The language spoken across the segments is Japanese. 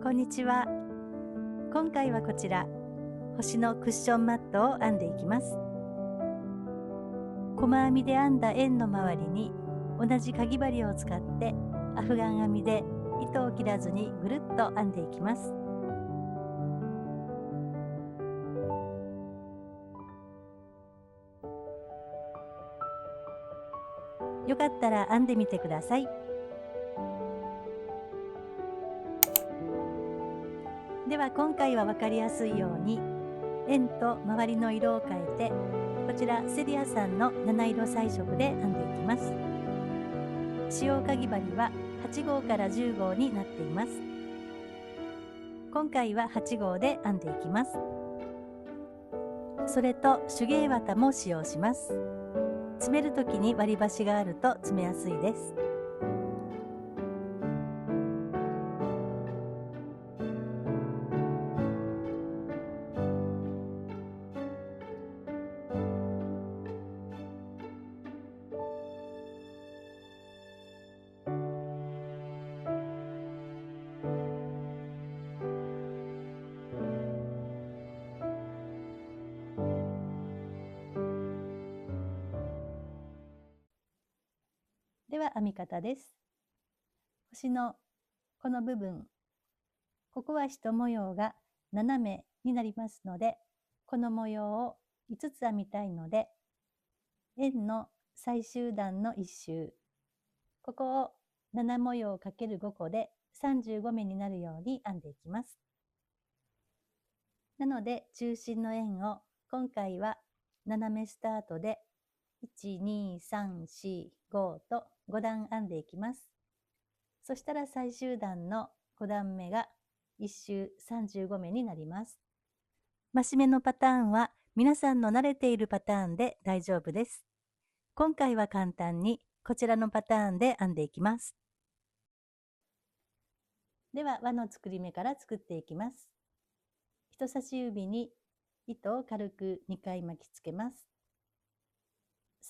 こんにちは。今回はこちら、星のクッションマットを編んでいきます。細編みで編んだ円の周りに同じかぎ針を使ってアフガン編みで糸を切らずにぐるっと編んでいきます。よかったら編んでみてください。では今回は分かりやすいように円と周りの色を変えて、こちらセリアさんの七色彩色で編んでいきます。使用かぎ針は8号から10号になっています。今回は8号で編んでいきます。それと手芸綿も使用します。詰める時に割り箸があると詰めやすいです。では編み方です。星のこの部分、ここは一模様が斜めになりますので、この模様を5つ編みたいので、円の最終段の1周、ここを7模様 ×5 個で35目になるように編んでいきます。なので中心の円を今回は斜めスタートで1、2、3、4、5と5段編んでいきます。そしたら最終段の5段目が1周35目になります。増し目のパターンは皆さんの慣れているパターンで大丈夫です。今回は簡単にこちらのパターンで編んでいきます。では輪の作り目から作っていきます。人差し指に糸を軽く2回巻きつけます。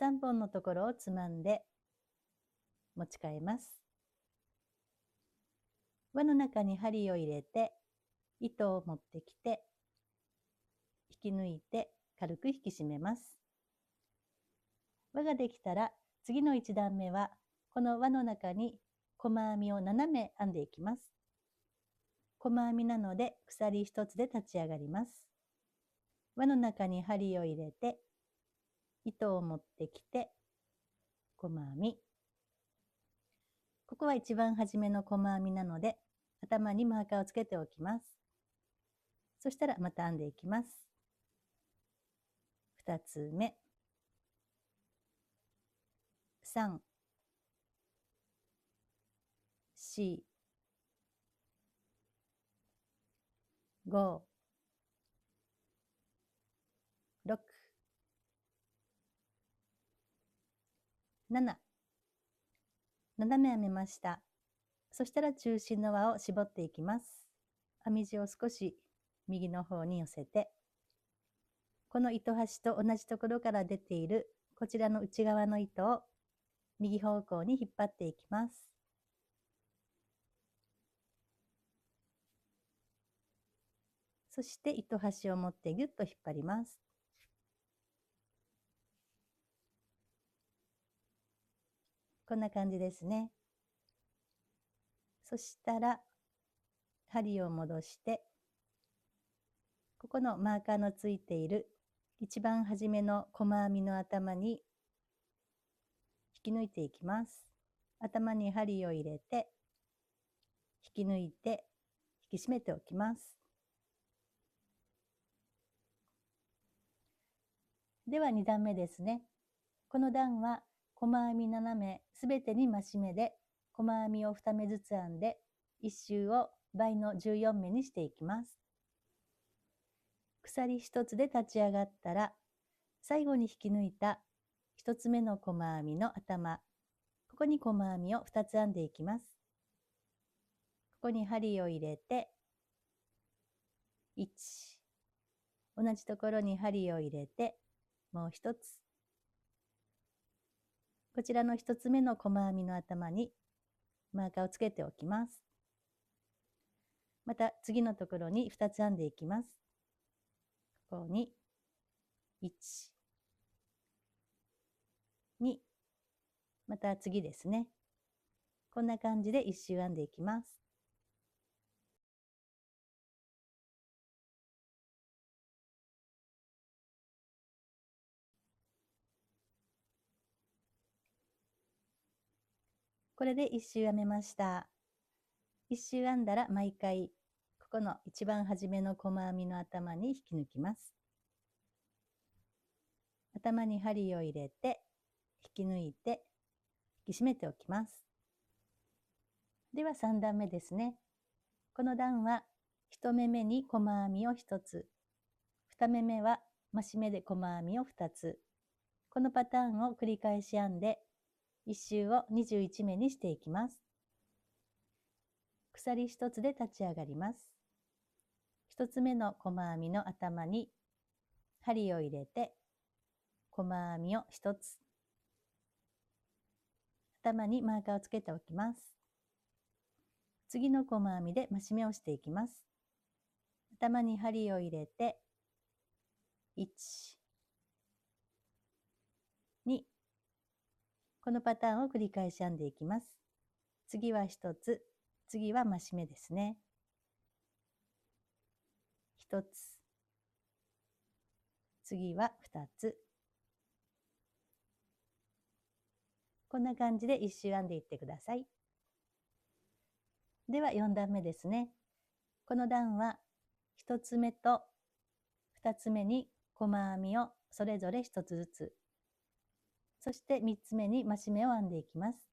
3本のところをつまんで持ち替えます。輪の中に針を入れて糸を持ってきて引き抜いて軽く引き締めます。輪ができたら次の1段目はこの輪の中に細編みを斜め編んでいきます。細編みなので鎖1つで立ち上がります。輪の中に針を入れて糸を持ってきて細編み、ここは一番初めの細編みなので頭にマーカーをつけておきます。そしたらまた編んでいきます。2つ目、3、4、5、6、7、斜め編めました。そしたら中心の輪を絞っていきます。編み地を少し右の方に寄せて、この糸端と同じところから出ているこちらの内側の糸を右方向に引っ張っていきます。そして糸端を持ってぎゅっと引っ張ります。こんな感じですね。そしたら針を戻して、ここのマーカーのついている一番初めの細編みの頭に引き抜いていきます。頭に針を入れて引き抜いて引き締めておきます。では2段目ですね。この段は細編み7目すべてに増し目で細編みを2目ずつ編んで1周を倍の14目にしていきます。鎖1つで立ち上がったら最後に引き抜いた1つ目の細編みの頭、ここに細編みを2つ編んでいきます。ここに針を入れて1、同じところに針を入れてもう1つ、こちらの1つ目の細編みの頭にマーカーをつけておきます。また次のところに2つ編んでいきます。ここに1、2、また次ですね。こんな感じで1周編んでいきます。これで1周編めました。1周編んだら毎回ここの一番初めの細編みの頭に引き抜きます。頭に針を入れて引き抜いて引き締めておきます。では3段目ですね。この段は1目めに細編みを1つ、2目めは増し目で細編みを2つ、このパターンを繰り返し編んで1周を21目にしていきます。鎖1つで立ち上がります。1つ目の細編みの頭に針を入れて細編みを1つ、頭にマーカーをつけておきます。次の細編みで増し目をしていきます。頭に針を入れて1、2、このパターンを繰り返し編んでいきます。次は1つ、次は増し目ですね。1つ、次は2つ。こんな感じで1周編んでいってください。では4段目ですね。この段は1つ目と2つ目に細編みをそれぞれ1つずつ、そして3つ目に増し目を編んでいきます。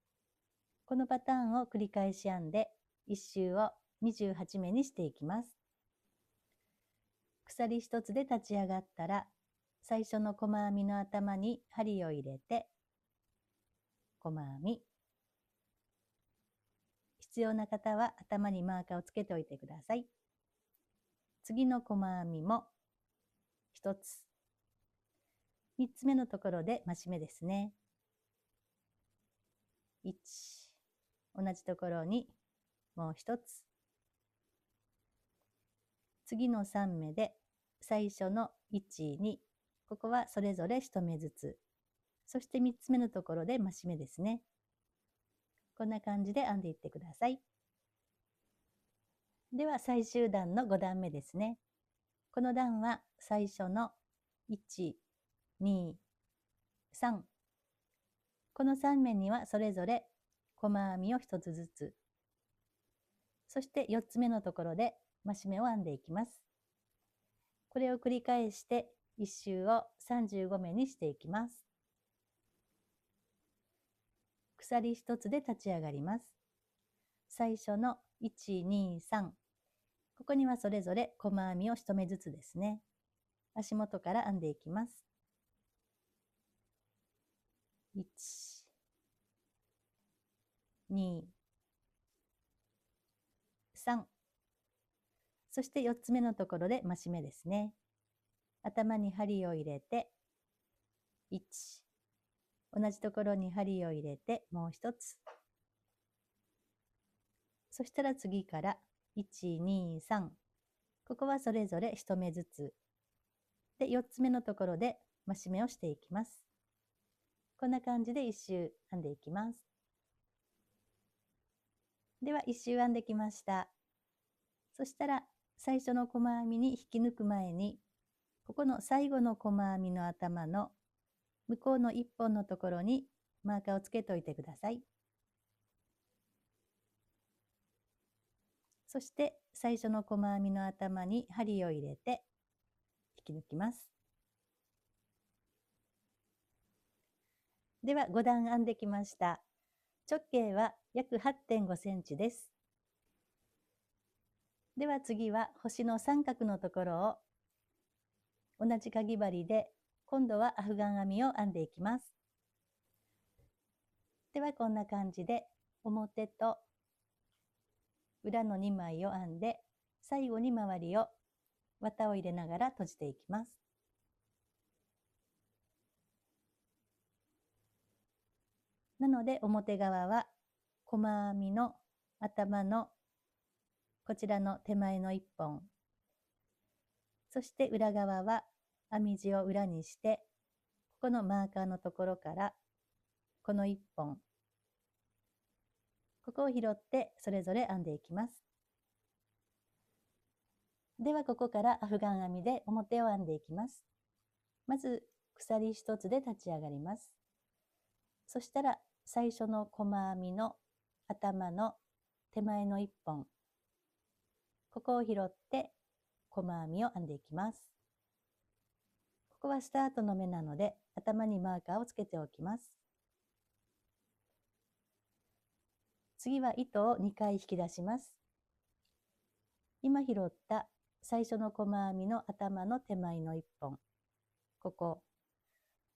このパターンを繰り返し編んで1周を28目にしていきます。鎖1つで立ち上がったら最初の細編みの頭に針を入れて細編み、必要な方は頭にマーカーをつけておいてください。次の細編みも1つ、3つ目のところで増し目ですね。1、同じところにもう1つ、次の3目で最初の1、2、ここはそれぞれ1目ずつ、そして3つ目のところで増し目ですね。こんな感じで編んでいってください。では最終段の5段目ですね。この段は最初の1、2、3、この3目にはそれぞれ細編みを1つずつ、そして4つ目のところで増し目を編んでいきます。これを繰り返して1周を35目にしていきます。鎖1つで立ち上がります。最初の1、2、3、ここにはそれぞれ細編みを1目ずつですね。足元から編んでいきます。1、2、3、そして4つ目のところで増し目ですね。頭に針を入れて1、同じところに針を入れてもう1つ、そしたら次から1、2、3、ここはそれぞれ1目ずつで、4つ目のところで増し目をしていきます。こんな感じで1周編んでいきます。では1周編んできました。そしたら最初の細編みに引き抜く前に、ここの最後の細編みの頭の向こうの1本のところにマーカーをつけておいてください。そして最初の細編みの頭に針を入れて引き抜きます。では5段編んできました。直径は約 8.5 センチです。では次は星の三角のところを同じかぎ針で今度はアフガン編みを編んでいきます。ではこんな感じで表と裏の2枚を編んで、最後に周りを綿を入れながら閉じていきます。なので表側は細編みの頭のこちらの手前の1本、そして裏側は編み地を裏にして、ここのマーカーのところからこの1本、ここを拾ってそれぞれ編んでいきます。ではここからアフガン編みで表を編んでいきます。まず鎖1つで立ち上がります。そしたら最初の細編みの頭の手前の1本、ここを拾って細編みを編んでいきます。ここはスタートの目なので頭にマーカーをつけておきます。次は糸を2回引き出します。今拾った最初の細編みの頭の手前の1本、ここ。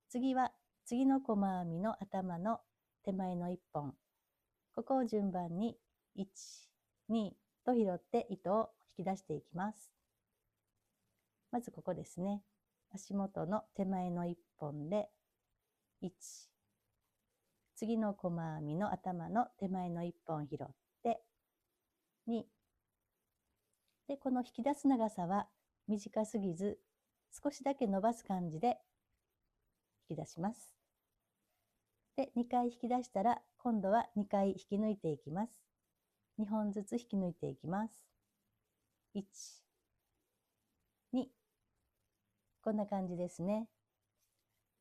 次は次の細編みの頭の手前の1本、ここを順番に1、2と拾って糸を引き出していきます。まずここですね。足元の手前の1本で1、次の細編みの頭の手前の1本拾って2で、この引き出す長さは短すぎず少しだけ伸ばす感じで引き出します。で、2回引き出したら今度は2回引き抜いていきます。2本ずつ引き抜いていきます。1、2、こんな感じですね。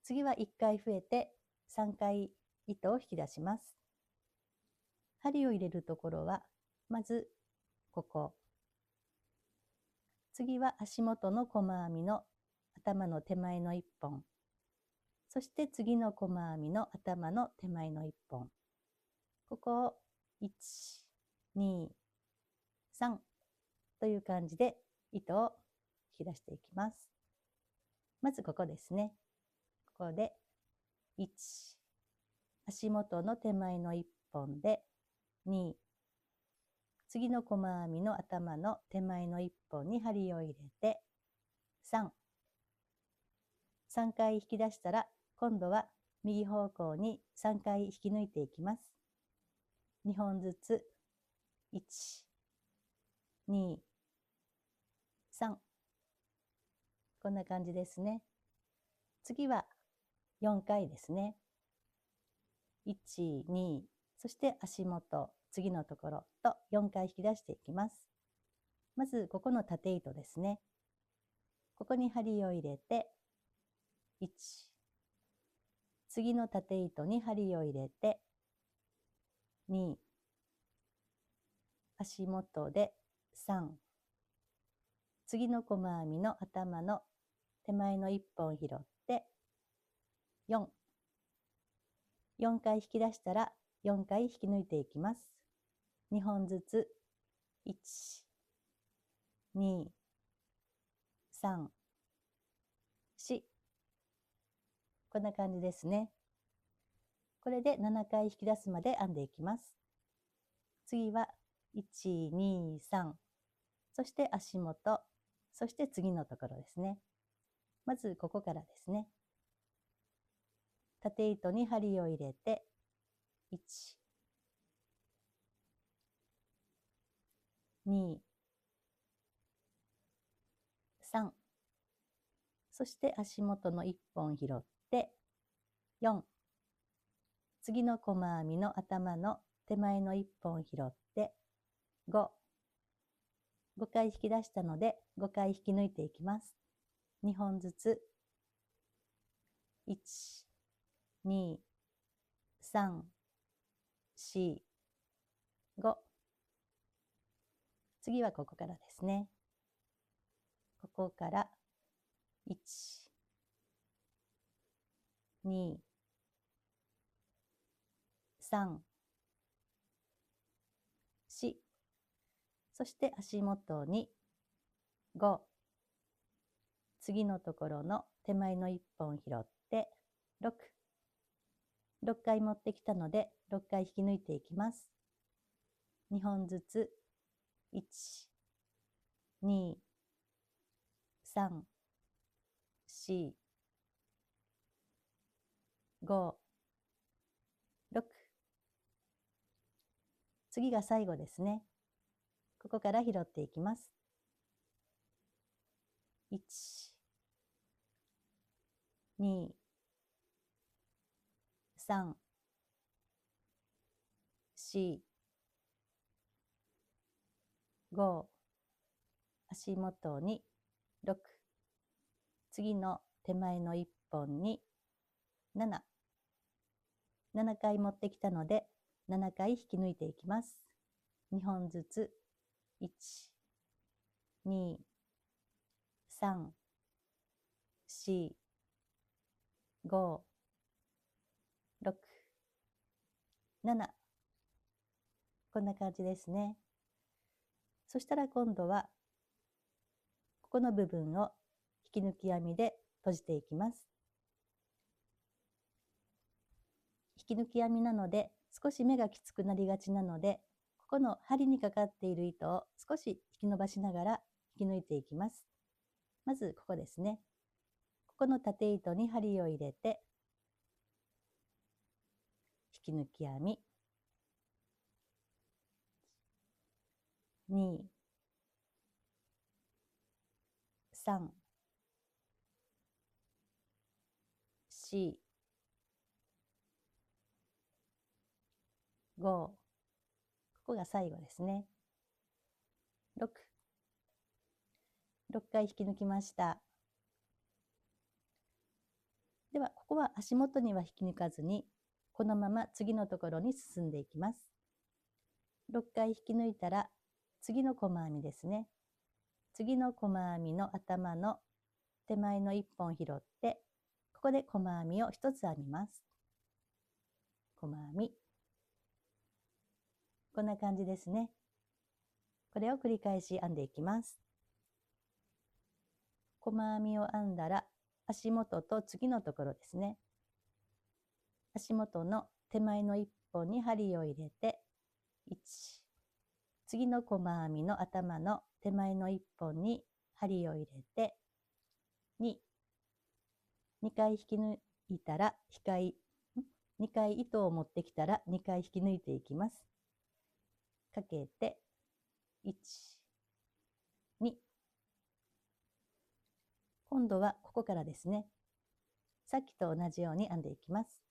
次は1回増えて3回糸を引き出します。針を入れるところはまずここ、次は足元の細編みの頭の手前の1本、そして次の細編みの頭の手前の1本、ここを1、2、3という感じで糸を引き出していきます。まずここですね。ここで1、足元の手前の1本で2、次の細編みの頭の手前の1本に針を入れて3、3回引き出したら今度は右方向に3回引き抜いていきます。2本ずつ1、2、3、こんな感じですね。次は4回ですね。1、2、そして足元、次のところと4回引き出していきます。まずここの縦糸ですね。ここに針を入れて1、次の縦糸に針を入れて2、足元で3、次の細編みの頭の手前の1本拾って4、4回引き出したら4回引き抜いていきます。2本ずつ1、2、3、4、こんな感じですね。これで7回引き出すまで編んでいきます。次は1、2、3、そして足元、そして次のところですね。まずここからですね。縦糸に針を入れて1、2、3、そして足元の1本拾って4、次の細編みの頭の手前の1本拾って5、5回引き出したので5回引き抜いていきます。2本ずつ1、2、3、4、5、次はここからですね。ここから1、2、3、4、そして足元に5、次のところの手前の1本拾って6、6回持ってきたので6回引き抜いていきます。2本ずつ1、2、3、4、5、6、次が最後ですね。ここから拾っていきます。1、2、3、4、5、足元に6、次の手前の1本に7、7回持ってきたので7回引き抜いていきます。2本ずつ1、2、3、4、5、6、7、こんな感じですね。そしたら今度はここの部分を引き抜き編みで閉じていきます。引き抜き編みなので少し目がきつくなりがちなので、ここの針にかかっている糸を少し引き伸ばしながら引き抜いていきます。まずここですね。ここの縦糸に針を入れて引き抜き編み、2、3、4、5、ここが最後ですね。6、6回引き抜きました。ではここは足元には引き抜かずに、このまま次のところに進んでいきます。6回引き抜いたら次の細編みですね。次の細編みの頭の手前の1本拾って、ここで細編みを1つ編みます。細編み、こんな感じですね。これを繰り返し編んでいきます。細編みを編んだら足元と次のところですね。足元の手前の1本に針を入れて1、次の細編みの頭の手前の1本に針を入れて2、2回引き抜いたら2回糸を持ってきたら2回引き抜いていきます。かけて1、2、今度はここからですね。さっきと同じように編んでいきます。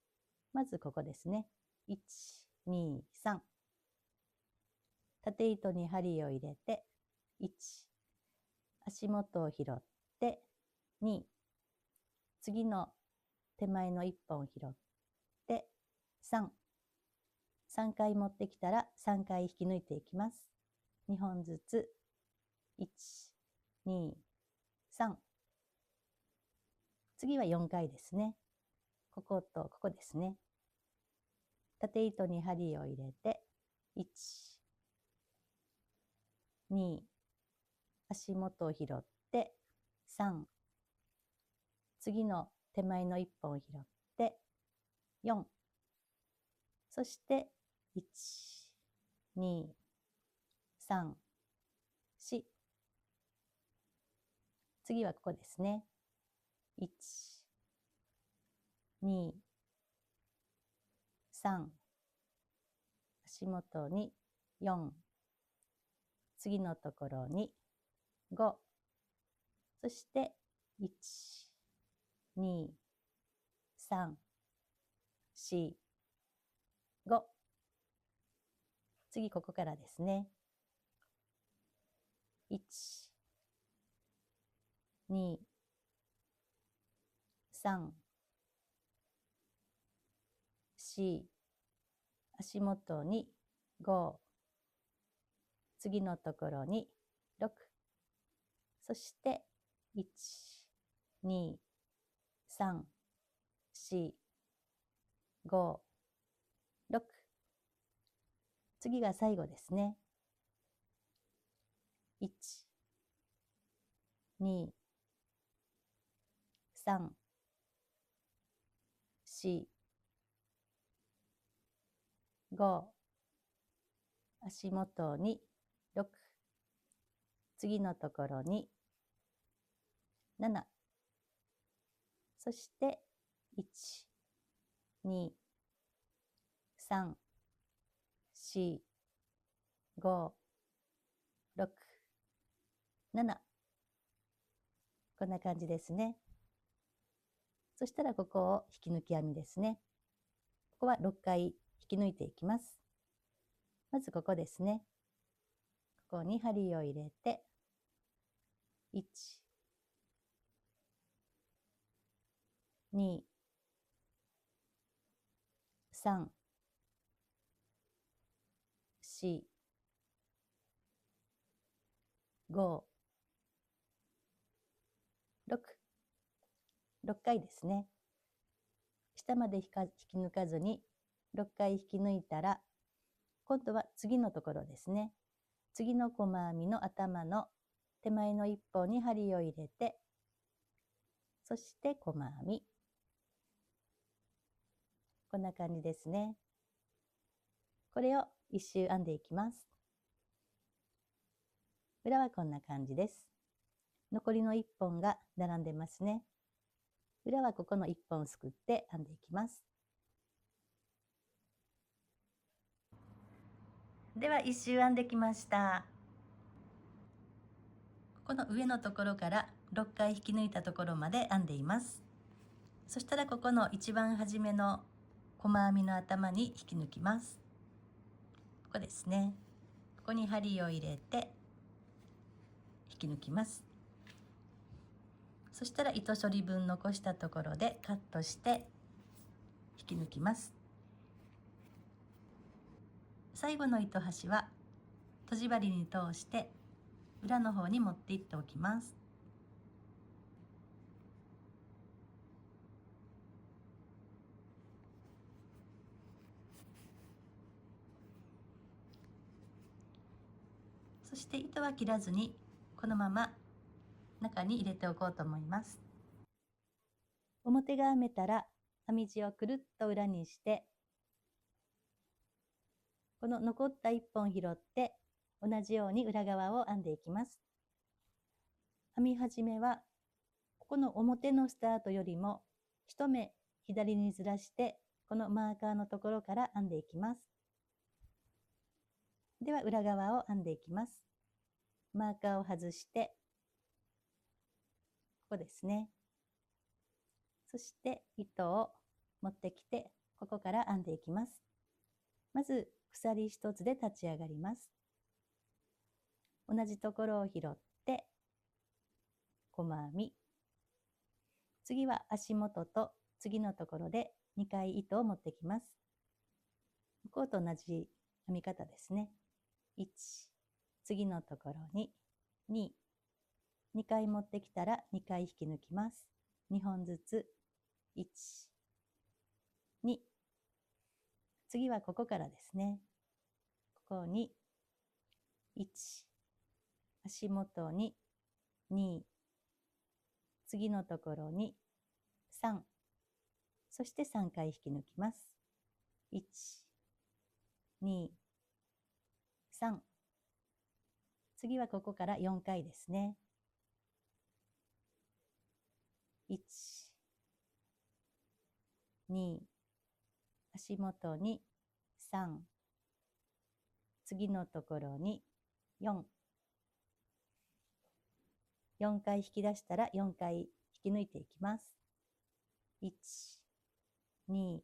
まずここですね。1、2、3。縦糸に針を入れて1、足元を拾って2、次の手前の1本拾って3、3回持ってきたら3回引き抜いていきます。2本ずつ1、2、3。次は4回ですね。こことここですね。縦糸に針を入れて1、2、足元を拾って3、次の手前の1本を拾って4、そして1、2、3、4。次はここですね。1、2、3、足元に4、次のところに5、そして1、2、3、4、5。次ここからですね。1、2、3、4、足元に5、次のところに6、そして1、2、3、4、5、6。次が最後ですね。1、2、3、4、5、足元に6、次のところに7、そして1、2、3、4、5、7。こんな感じですね。そしたらここを引き抜き編みですね。ここは6回引き抜いていきます。まずここですね。ここに針を入れて、1、2、3、4、5、6、6回ですね。下まで引き抜かずに6回引き抜いたら、今度は次のところですね。次の細編みの頭の手前の一本に針を入れて、そして細編み。こんな感じですね。これを一周編んでいきます。裏はこんな感じです。残りの1本が並んでますね。裏はここの1本すくって編んでいきます。では一周編んできました。この上のところから6回引き抜いたところまで編んでいます。そしたらここの一番初めの細編みの頭に引き抜きます。ここですね。ここに針を入れて引き抜きます。そしたら糸処理分残したところでカットして引き抜きます。最後の糸端はとじ針に通して裏の方に持っていっておきます。そして糸は切らずにこのまま中に入れておこうと思います。表が編めたら編み地をくるっと裏にして、この残った1本拾って同じように裏側を編んでいきます。編み始めはここの表のスタートよりも1目左にずらしてこのマーカーのところから編んでいきます。では裏側を編んでいきます。マーカーを外してここですね。そして糸を持ってきてここから編んでいきます。まず鎖1つで立ち上がります。同じところを拾って細編み、次は足元と次のところで2回糸を持ってきます。向こうと同じ編み方ですね。1、次のところに2、2回持ってきたら2回引き抜きます。2本ずつ、1、2、次はここからですね。ここに1、足元に2、次のところに3、そして3回引き抜きます。1、2、3、次はここから4回ですね。1、2、足元に3、次のところに4、4回引き出したら4回引き抜いていきます。1、2、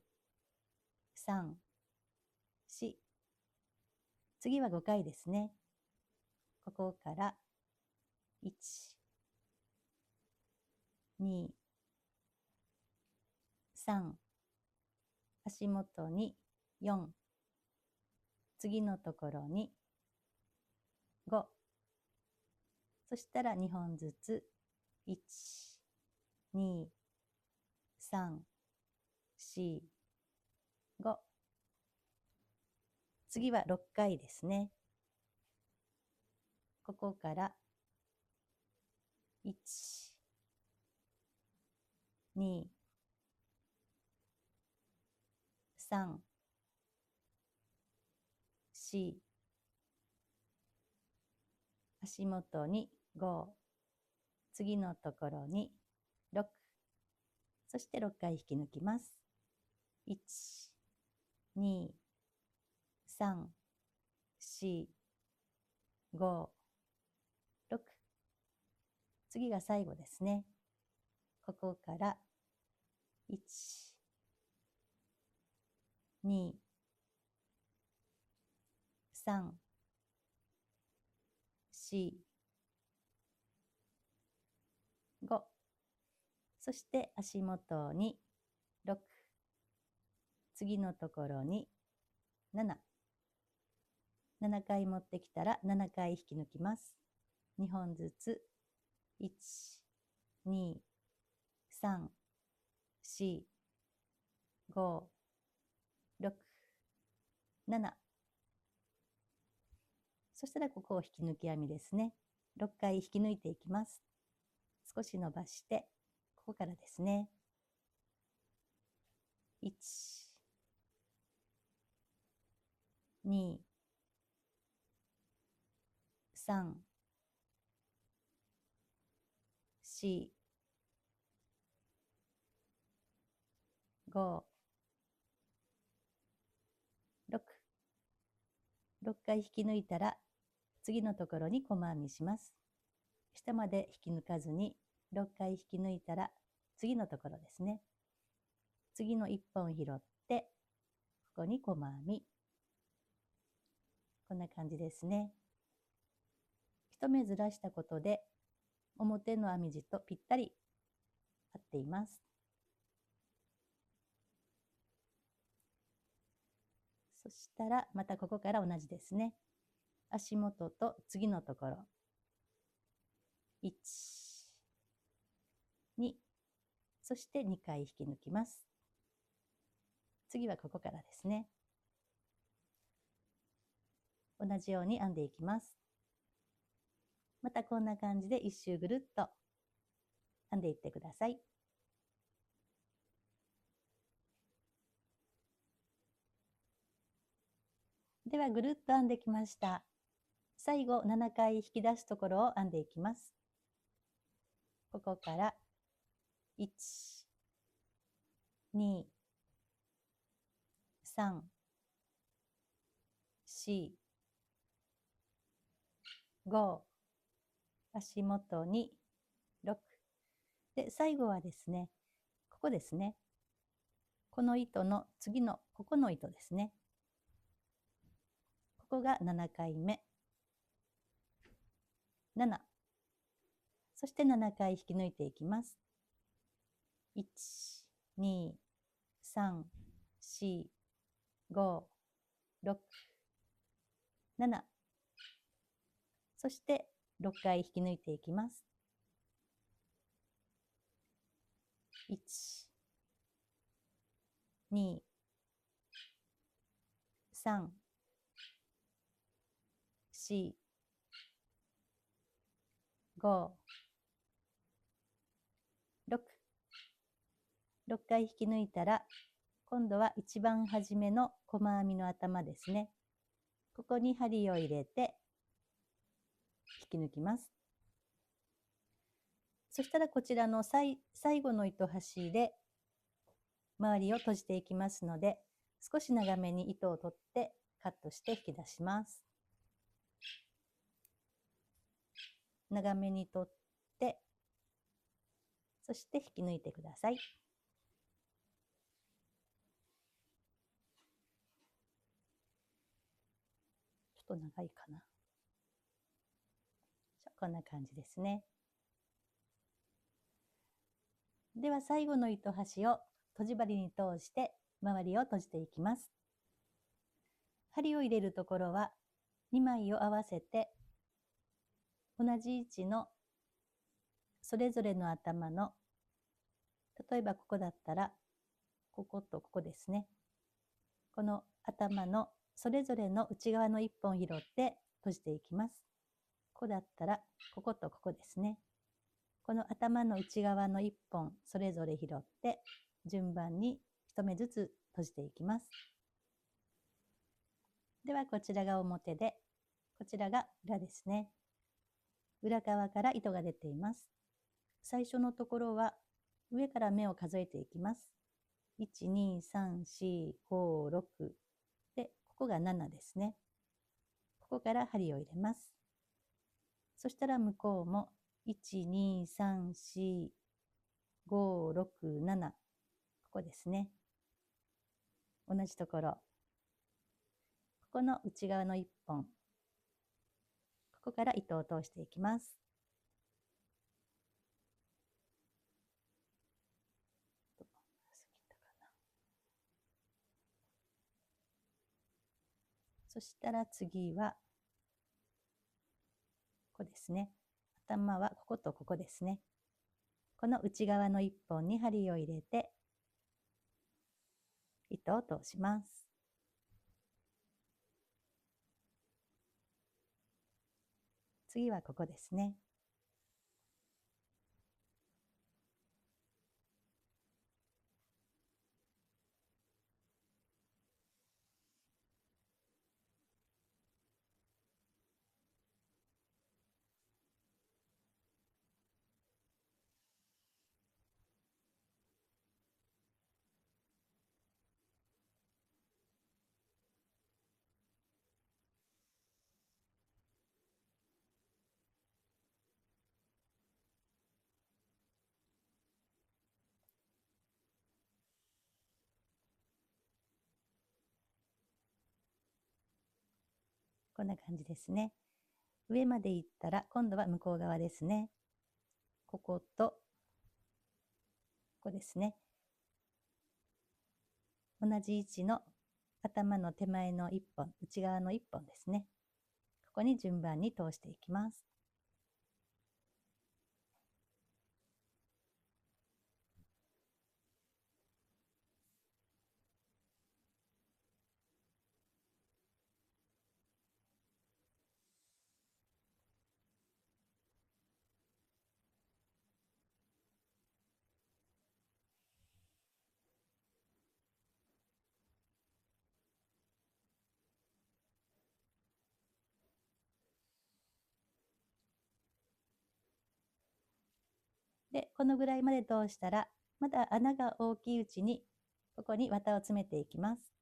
3、4、次は5回ですね。ここから1、2、3、足元に4、次のところに5、そしたら2本ずつ1、2、3、4、5、次は6回ですね。ここから1、2、3、4、足元に5、次のところに6、そして6回引き抜きます。1、2、3、4、5、6、次が最後ですね。ここから1、2、3、4、5、そして足元に6、次のところに7、7回持ってきたら7回引き抜きます。2本ずつ、1、2、3、4、5、6、7。そしたらここを引き抜き編みですね。6回引き抜いていきます。少し伸ばして、ここからですね。1、2、3、4、5、6。6回引き抜いたら、次のところに細編みします。下まで引き抜かずに、6回引き抜いたら、次のところですね。次の1本拾って、ここに細編み。こんな感じですね。一目ずらしたことで、表の編み地とぴったり合っています。そしたら、またここから同じですね。足元と次のところ。1、2、そして2回引き抜きます。次はここからですね。同じように編んでいきます。またこんな感じで一周ぐるっと編んでいってください。ではぐるっと編んできました。最後7回引き出すところを編んでいきます。ここから1、2、3、4、5、足元に6。で、最後はですね、ここですね。この糸の次のここの糸ですね。ここが7回目。7。そして7回引き抜いていきます。1、2、3、4、5、6、7。そして6回引き抜いていきます。1、2、3、4、5、6。6回引き抜いたら、今度は一番初めの細編みの頭ですね。ここに針を入れて引き抜きます。そしたらこちらの最後の糸端で周りを閉じていきますので、少し長めに糸を取ってカットして引き出します。長めに取って、そして引き抜いてください。ちょっと長いかな。こんな感じですね。では最後の糸端をとじ針に通して周りを閉じていきます。針を入れるところは2枚を合わせて同じ位置のそれぞれの頭の、例えばここだったらこことここですね。この頭のそれぞれの内側の1本拾って閉じていきます。ここだったらこことここですね。この頭の内側の1本それぞれ拾って順番に1目ずつ閉じていきます。ではこちらが表で、こちらが裏ですね。裏側から糸が出ています。最初のところは上から目を数えていきます。1、2、3、4、5、6で、ここが7ですね。ここから針を入れます。そしたら向こうも1、2、3、4、5、6、7。ここですね。同じところ。ここの内側の1本。ここから糸を通していきます。そしたら次は、ここですね。頭はこことここですね。この内側の1本に針を入れて、糸を通します。次はここですね。こんな感じですね。上まで行ったら今度は向こう側ですね。こことここですね。同じ位置の頭の手前の1本、内側の1本ですね。ここに順番に通していきます。で、このぐらいまで通したら、まだ穴が大きいうちに、ここに綿を詰めていきます。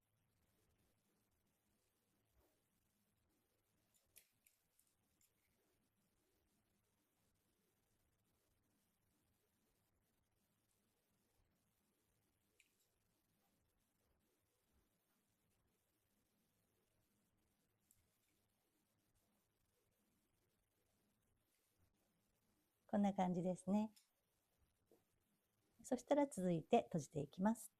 こんな感じですね。そしたら続いて閉じていきます。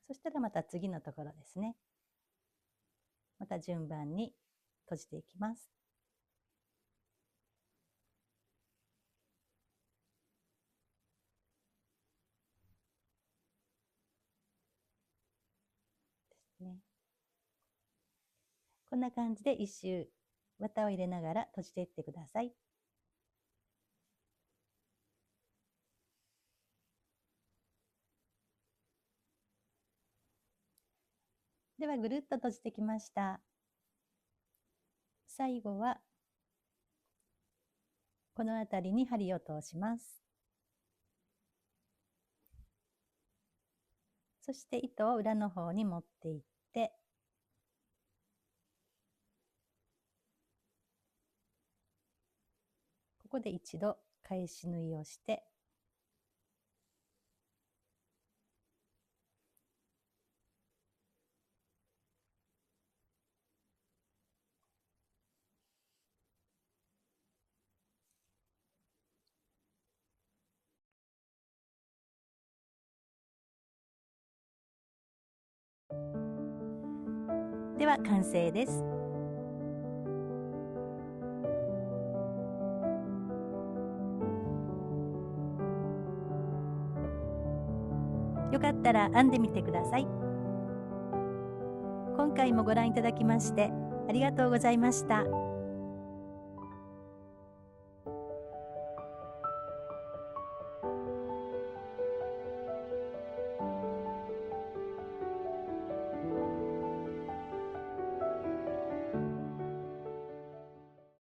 そしたらまた次のところですね。また順番に閉じていきます。ですね。こんな感じで一周綿を入れながら閉じていってください。ではぐるっと閉じてきました。最後はこの辺りに針を通します。そして糸を裏の方に持っていって、ここで一度返し縫いをして、では完成です。よかったら編んでみてください。今回もご覧いただきましてありがとうございました。